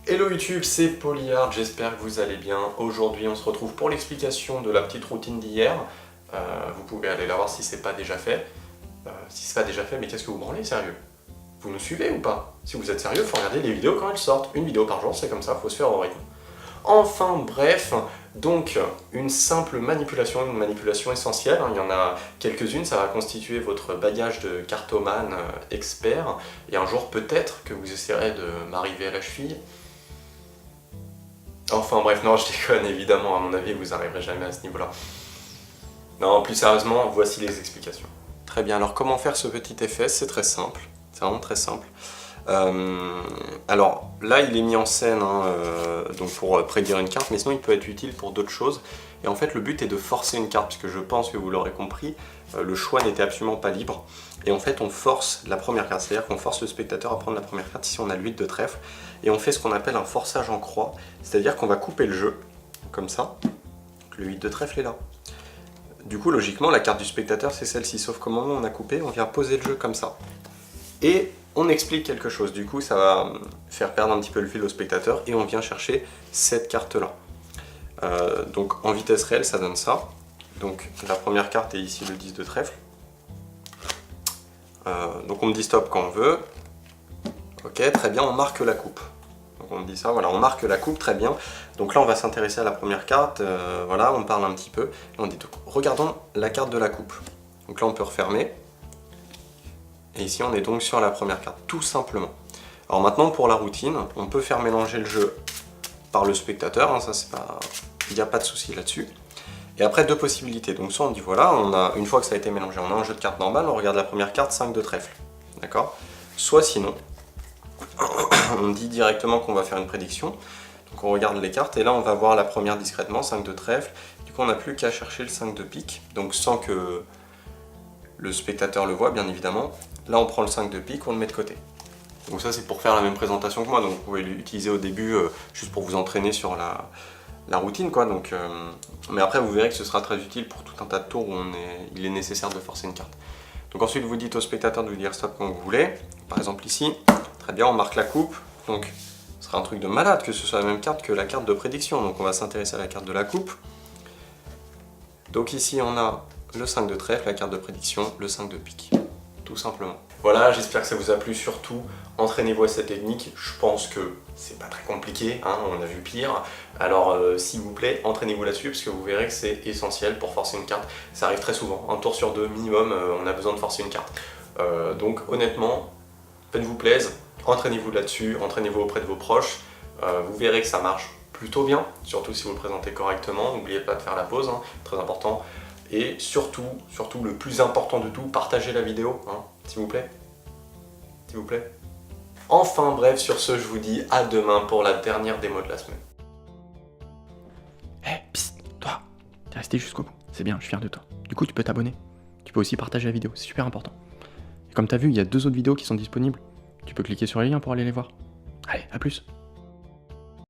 Hello YouTube, c'est Polyard, j'espère que vous allez bien. Aujourd'hui on se retrouve pour l'explication de la petite routine d'hier. Vous pouvez aller la voir si c'est pas déjà fait. Si c'est pas déjà fait, mais qu'est-ce que vous branlez, sérieux? Vous nous suivez ou pas? Si vous êtes sérieux, faut regarder les vidéos quand elles sortent. Une vidéo par jour, c'est comme ça, faut se faire au rythme. Enfin bref, donc une simple manipulation, une manipulation essentielle, hein. Il y en a quelques-unes, ça va constituer votre bagage de cartomane expert, et un jour peut-être que vous essaierez de m'arriver à la cheville. Enfin bref, non, je déconne évidemment, à mon avis vous n'arriverez jamais à ce niveau-là. Non, plus sérieusement, voici les explications. Très bien, alors comment faire ce petit effet? C'est très simple, c'est vraiment très simple. Alors là il est mis en scène donc pour prédire une carte, mais sinon il peut être utile pour d'autres choses. Et en fait le but est de forcer une carte, puisque je pense que vous l'aurez compris, le choix n'était absolument pas libre. Et en fait on force la première carte, c'est-à-dire qu'on force le spectateur à prendre la première carte. Ici on a le 8 de trèfle, et on fait ce qu'on appelle un forçage en croix, c'est-à-dire qu'on va couper le jeu, comme ça. Donc, le 8 de trèfle est là. Du coup logiquement la carte du spectateur c'est celle-ci, sauf qu'au moment où on a coupé, on vient poser le jeu comme ça. Et on explique quelque chose, du coup ça va faire perdre un petit peu le fil au spectateur, et on vient chercher cette carte là. Donc en vitesse réelle ça donne ça. Donc la première carte est ici le 10 de trèfle. Donc on me dit stop quand on veut. Ok, très bien, on marque la coupe. Donc on me dit ça, voilà, on marque la coupe, très bien. Donc là on va s'intéresser à la première carte, voilà, on parle un petit peu. Et on dit, regardons la carte de la coupe. Donc là on peut refermer. Et ici on est donc sur la première carte, tout simplement. Alors maintenant pour la routine, on peut faire mélanger le jeu par le spectateur, hein, ça c'est pas... il n'y a pas de souci là-dessus. Et après deux possibilités, donc soit on dit voilà, on a, une fois que ça a été mélangé, on a un jeu de cartes normal, on regarde la première carte, 5 de trèfle, d'accord? Soit sinon, on dit directement qu'on va faire une prédiction, donc on regarde les cartes et là on va voir la première discrètement, 5 de trèfle, du coup on n'a plus qu'à chercher le 5 de pique, donc sans que le spectateur le voit bien évidemment. Là on prend le 5 de pique, on le met de côté. Donc ça c'est pour faire la même présentation que moi, donc vous pouvez l'utiliser au début juste pour vous entraîner sur la routine quoi. Donc, mais après vous verrez que ce sera très utile pour tout un tas de tours où il est nécessaire de forcer une carte. Donc ensuite vous dites au spectateur de vous dire stop quand vous voulez. Par exemple ici, très bien, on marque la coupe. Donc ce sera un truc de malade que ce soit la même carte que la carte de prédiction. Donc on va s'intéresser à la carte de la coupe. Donc ici on a le 5 de trèfle, la carte de prédiction, le 5 de pique. Tout simplement. Voilà, j'espère que ça vous a plu, surtout entraînez-vous à cette technique, je pense que c'est pas très compliqué, hein, on a vu pire, alors s'il vous plaît, entraînez-vous là-dessus, parce que vous verrez que c'est essentiel pour forcer une carte, ça arrive très souvent, un tour sur deux minimum, on a besoin de forcer une carte. Donc honnêtement, faites-vous plaisir, entraînez-vous là-dessus, entraînez-vous auprès de vos proches, vous verrez que ça marche plutôt bien, surtout si vous le présentez correctement, n'oubliez pas de faire la pause, hein, très important. Et surtout, le plus important de tout, partagez la vidéo, hein, s'il vous plaît. S'il vous plaît. Enfin bref, sur ce, je vous dis à demain pour la dernière démo de la semaine. Hé, psst, toi, t'es resté jusqu'au bout. C'est bien, je suis fier de toi. Du coup, tu peux t'abonner. Tu peux aussi partager la vidéo, c'est super important. Et comme t'as vu, il y a 2 autres vidéos qui sont disponibles. Tu peux cliquer sur les liens pour aller les voir. Allez, à plus.